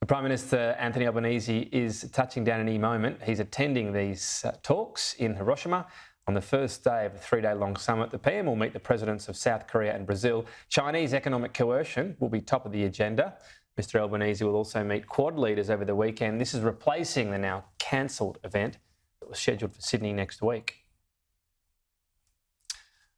Prime Minister Anthony Albanese is touching down any moment. He's attending these talks in Hiroshima on the first day of a three-day-long summit. The PM will meet the presidents of South Korea and Brazil. Chinese economic coercion will be top of the agenda. Mr Albanese will also meet Quad leaders over the weekend. This is replacing the now cancelled event that was scheduled for Sydney next week.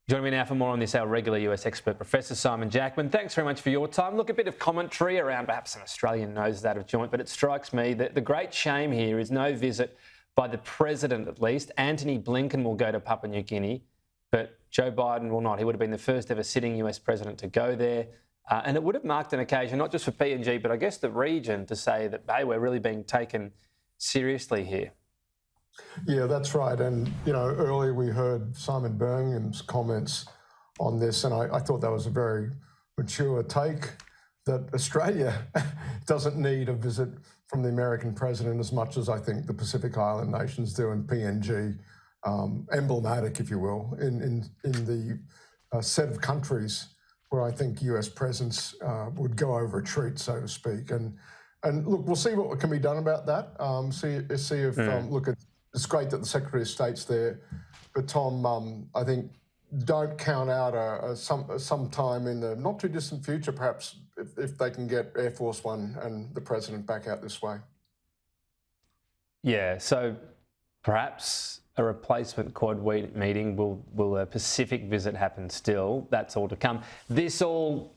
Joining me now for more on this, our regular US expert, Professor Simon Jackman. Thanks very much for your time. Look, a bit of commentary around perhaps an Australian nose out of joint, but it strikes me that the great shame here is no visit by the President, at least. Antony Blinken will go to Papua New Guinea, but Joe Biden will not. He would have been the first ever sitting US President to go there. And it would have marked an occasion, not just for PNG, but I guess the region, to say that, hey, we're really being taken seriously here. Yeah, that's right. And, you know, earlier we heard Simon Birmingham's comments on this, and I thought that was a very mature take, that Australia doesn't need a visit from the American president as much as I think the Pacific Island nations do, and PNG, emblematic, if you will, in the set of countries where I think US presence would go over a treat, so to speak. And look, we'll see what can be done about that. See if look, it's great that the Secretary of State's there, but Tom, I think don't count out some time in the not too distant future, perhaps, if they can get Air Force One and the President back out this way. Yeah, so perhaps a replacement Quad meeting. Will a Pacific visit happen still? That's all to come. This all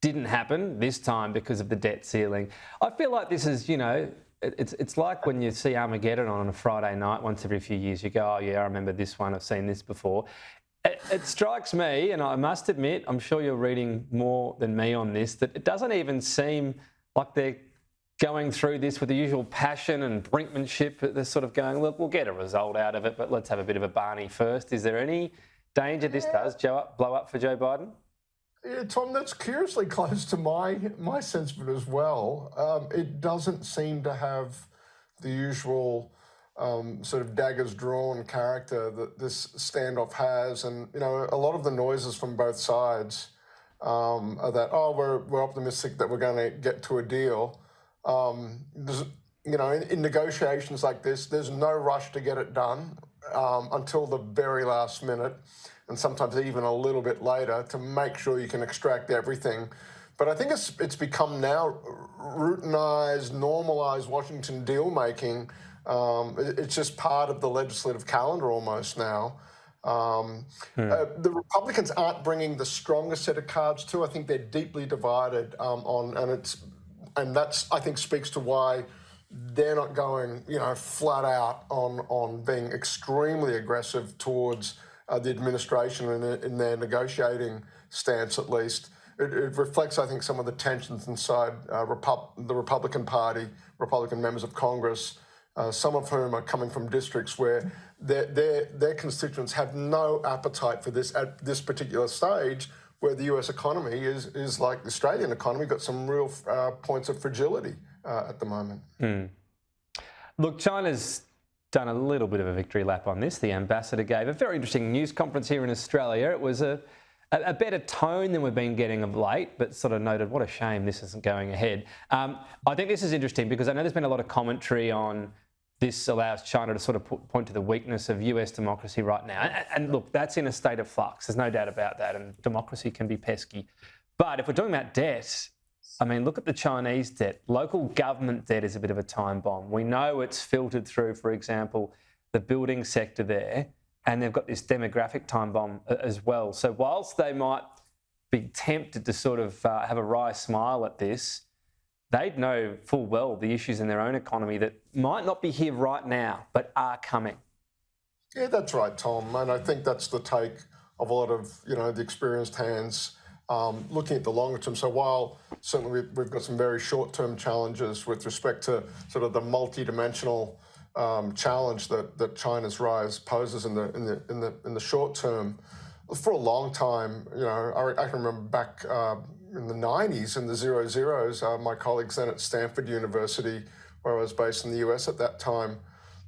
didn't happen this time because of the debt ceiling. I feel like this is, you know, it's like when you see Armageddon on a Friday night once every few years. You go, oh yeah, I remember this one, I've seen this before. It strikes me, and I must admit, I'm sure you're reading more than me on this, that it doesn't even seem like they're going through this with the usual passion and brinkmanship. They're sort of going, look, we'll get a result out of it, but let's have a bit of a Barney first. Is there any danger this does blow up for Joe Biden? Yeah, Tom, that's curiously close to my sense of it as well. It doesn't seem to have the usual sort of daggers drawn character that this standoff has, and you know, a lot of the noises from both sides are that we're optimistic that we're going to get to a deal. There's, you know, in negotiations like this, there's no rush to get it done until the very last minute, and sometimes even a little bit later, to make sure you can extract everything. But I think it's become now routinized, normalized Washington deal making. It's just part of the legislative calendar almost now. The Republicans aren't bringing the strongest set of cards too. I think they're deeply divided and that's, I think, speaks to why they're not going, you know, flat out on being extremely aggressive towards the administration in their negotiating stance, at least. It reflects, I think, some of the tensions inside the Republican Party, Republican members of Congress, some of whom are coming from districts where their constituents have no appetite for this at this particular stage, where the US economy is like the Australian economy, got some real points of fragility at the moment. Look, China's done a little bit of a victory lap on this. The ambassador gave a very interesting news conference here in Australia. It was a better tone than we've been getting of late, but sort of noted, what a shame this isn't going ahead. I think this is interesting because I know there's been a lot of commentary on this allows China to sort of point to the weakness of US democracy right now. And look, that's in a state of flux. There's no doubt about that. And democracy can be pesky. But if we're talking about debt, I mean, look at the Chinese debt. Local government debt is a bit of a time bomb. We know it's filtered through, for example, the building sector there, and they've got this demographic time bomb as well. So whilst they might be tempted to sort of have a wry smile at this, they'd know full well the issues in their own economy that might not be here right now, but are coming. Yeah, that's right, Tom. And I think that's the take of a lot of, you know, the experienced hands looking at the longer term. So while certainly we've got some very short-term challenges with respect to sort of the multi-dimensional challenge that China's rise poses in the short term, for a long time, you know, I can remember back in the 90s in the 00s, my colleagues then at Stanford University, where I was based in the US at that time,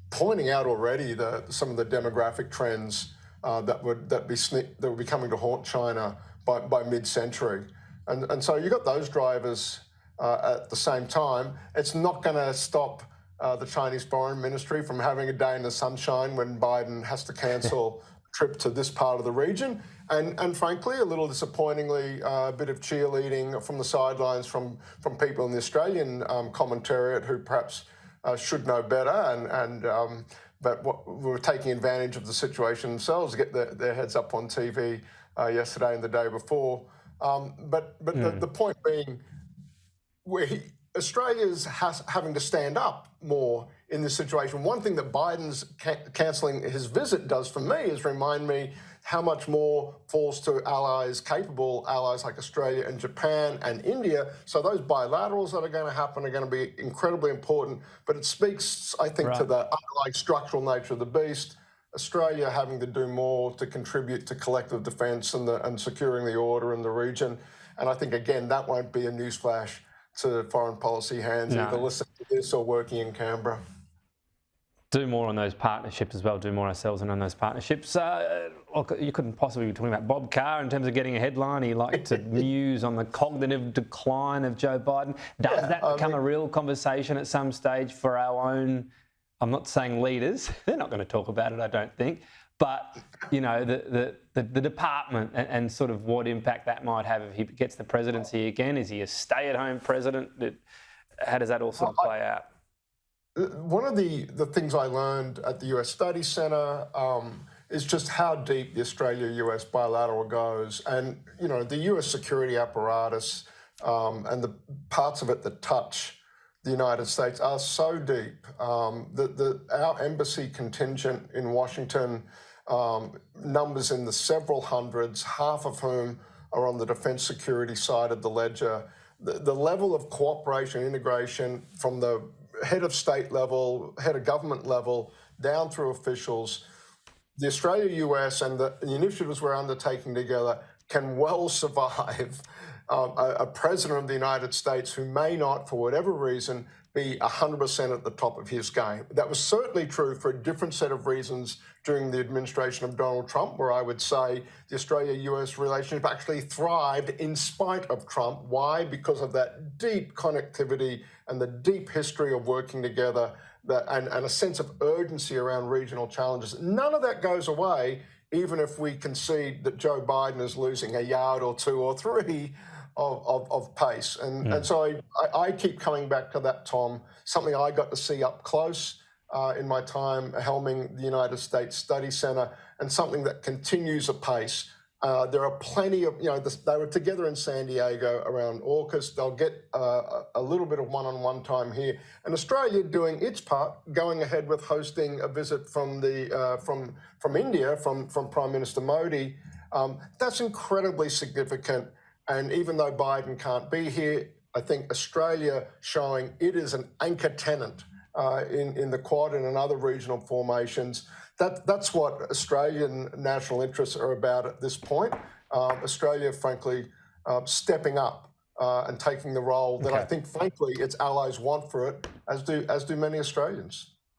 pointing out already some of the demographic trends that would be coming to haunt China by mid-century. And so you got those drivers at the same time. It's not going to stop the Chinese Foreign Ministry from having a day in the sunshine when Biden has to cancel a trip to this part of the region. And frankly, a little disappointingly, a bit of cheerleading from the sidelines from people in the Australian commentariat who perhaps should know better, but were taking advantage of the situation themselves to get their heads up on TV yesterday and the day before. The point being, Australia's having to stand up more in this situation. One thing that Biden's cancelling his visit does for me is remind me how much more falls to allies, capable allies like Australia and Japan and India. So those bilaterals that are going to happen are going to be incredibly important. But it speaks, I think, to the underlying structural nature of the beast. Australia having to do more to contribute to collective defence and securing the order in the region. And I think, again, that won't be a newsflash to foreign policy hands, either listening to this or working in Canberra. Do more on those partnerships as well, do more ourselves and on those partnerships. You couldn't possibly be talking about Bob Carr in terms of getting a headline. He liked to muse on the cognitive decline of Joe Biden. Does that become a real conversation at some stage for our own, I'm not saying leaders, they're not going to talk about it, I don't think, but, you know, the department and sort of what impact that might have if he gets the presidency again? Is he a stay-at-home president? How does that all sort of play out? One of the things I learned at the US Study Centre is just how deep the Australia-US bilateral goes. And, you know, the US security apparatus and the parts of it that touch the United States are so deep. Our embassy contingent in Washington numbers in the several hundreds, half of whom are on the defence security side of the ledger. The level of cooperation, integration from the head of state level, head of government level, down through officials, the Australia-US and the initiatives we're undertaking together can well survive a president of the United States who may not, for whatever reason, be 100% at the top of his game. That was certainly true for a different set of reasons during the administration of Donald Trump, where I would say the Australia-US relationship actually thrived in spite of Trump. Why? Because of that deep connectivity and the deep history of working together and a sense of urgency around regional challenges. None of that goes away, even if we concede that Joe Biden is losing a yard or two or three of pace. And so I keep coming back to that, Tom, something I got to see up close in my time helming the United States Study Centre, and something that continues apace. There are plenty of, they were together in San Diego around AUKUS. They'll get a little bit of one-on-one time here. And Australia doing its part, going ahead with hosting a visit from India, from Prime Minister Modi. That's incredibly significant. And even though Biden can't be here, I think Australia showing it is an anchor tenant in the Quad and in other regional formations. That's what Australian national interests are about at this point. Australia, frankly, stepping up and taking the role that I think, frankly, its allies want for it, as do many Australians.